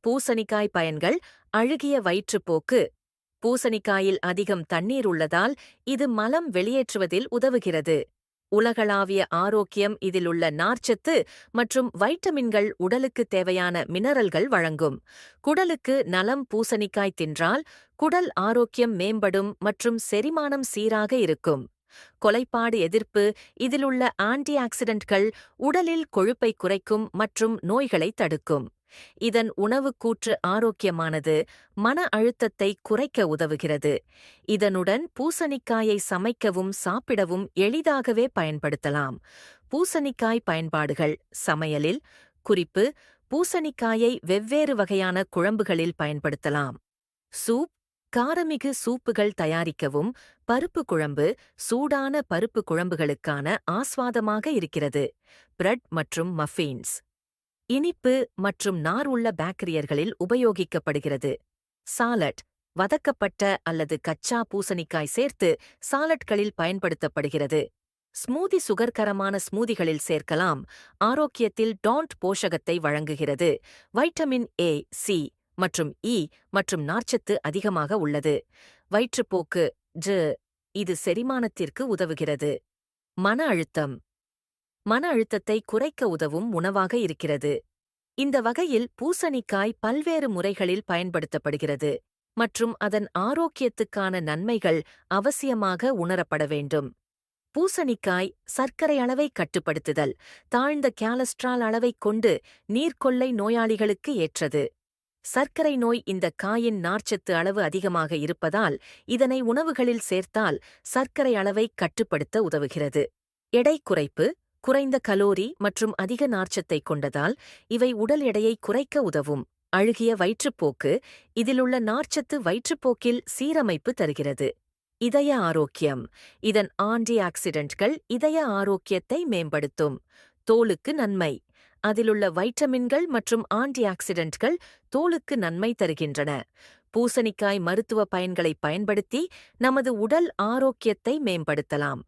பூசணிக்காய் பயன்கள். அழுகிய வயிற்றுப்போக்கு. பூசணிக்காயில் அதிகம் தண்ணீர் உள்ளதால் இது மலம் வெளியேற்றுவதில் உதவுகிறது. உலகளாவிய ஆரோக்கியம். இதிலுள்ள நார்ச்சத்து மற்றும் வைட்டமின்கள் உடலுக்கு தேவையான மினரல்கள் வழங்கும். குடலுக்கு நலம். பூசணிக்காய் தின்றால் குடல் ஆரோக்கியம் மேம்படும் மற்றும் செரிமானம் சீராக இருக்கும். கொலைப்பாடு எதிர்ப்பு. இதிலுள்ள ஆன்டி ஆக்சிடென்ட்கள் உடலில் கொழுப்பை குறைக்கும் மற்றும் நோய்களை தடுக்கும். இதன் உணவுக்கூற்று ஆரோக்கியமானது. மன அழுத்தத்தை குறைக்க உதவுகிறது. இதனுடன் பூசணிக்காயை சமைக்கவும் சாப்பிடவும் எளிதாகவே பயன்படுத்தலாம். பூசணிக்காய் பயன்பாடுகள் சமையலில். குறிப்பு: பூசணிக்காயை வெவ்வேறு வகையான குழம்புகளில் பயன்படுத்தலாம். சூப். காரமிகு சூப்புகள் தயாரிக்கவும். பருப்பு குழம்பு. சூடான பருப்பு குழம்புகளுக்கான ஆஸ்வாதமாக இருக்கிறது. பிரெட் மற்றும் மஃபின்ஸ். இனிப்பு மற்றும் நார் உள்ள பேக்கரியர்களில் உபயோகிக்கப்படுகிறது. சாலட். வதக்கப்பட்ட அல்லது கச்சா பூசணிக்காய் சேர்த்து சாலட்களில் பயன்படுத்தப்படுகிறது. ஸ்மூதி. சுகர்கரமான ஸ்மூதிகளில் சேர்க்கலாம். ஆரோக்கியத்தில் டான்ட் போஷகத்தை வழங்குகிறது. வைட்டமின் ஏ, சி மற்றும் இ மற்றும் நார்ச்சத்து அதிகமாக உள்ளது. வயிற்றுப்போக்கு. இது செரிமானத்திற்கு உதவுகிறது. மன அழுத்தம். மன அழுத்தத்தை குறைக்க உதவும் உணவாக இருக்கிறது. இந்த வகையில் பூசணிக்காய் பல்வேறு முறைகளில் பயன்படுத்தப்படுகிறது மற்றும் அதன் ஆரோக்கியத்துக்கான நன்மைகள் அவசியமாக உணரப்பட வேண்டும். பூசணிக்காய் சர்க்கரை அளவை கட்டுப்படுத்துதல். தாழ்ந்த கொலஸ்ட்ரால் அளவைக் கொண்டு நீர்க்கொல்லை நோயாளிகளுக்கு ஏற்றது. சர்க்கரை நோய். இந்த காயின் நார்ச்சத்து அளவு அதிகமாக இருப்பதால் இதனை உணவுகளில் சேர்த்தால் சர்க்கரை அளவை கட்டுப்படுத்த உதவுகிறது. எடை குறைப்பு. குறைந்த கலோரி மற்றும் அதிக நார்ச்சத்தை கொண்டதால் இவை உடல் எடையை குறைக்க உதவும். அழுகிய வயிற்றுப்போக்கு. இதிலுள்ள நார்ச்சத்து வயிற்றுப்போக்கில் சீரமைப்பு தருகிறது. இதய ஆரோக்கியம். இதன் ஆன்டி ஆக்சிடென்ட்கள் இதய ஆரோக்கியத்தை மேம்படுத்தும். தோலுக்கு நன்மை. அதிலுள்ள வைட்டமின்கள் மற்றும் ஆன்டி ஆக்சிடென்ட்கள் தோலுக்கு நன்மை தருகின்றன. பூசணிக்காய் மருத்துவ பயன்களை பயன்படுத்தி நமது உடல் ஆரோக்கியத்தை மேம்படுத்தலாம்.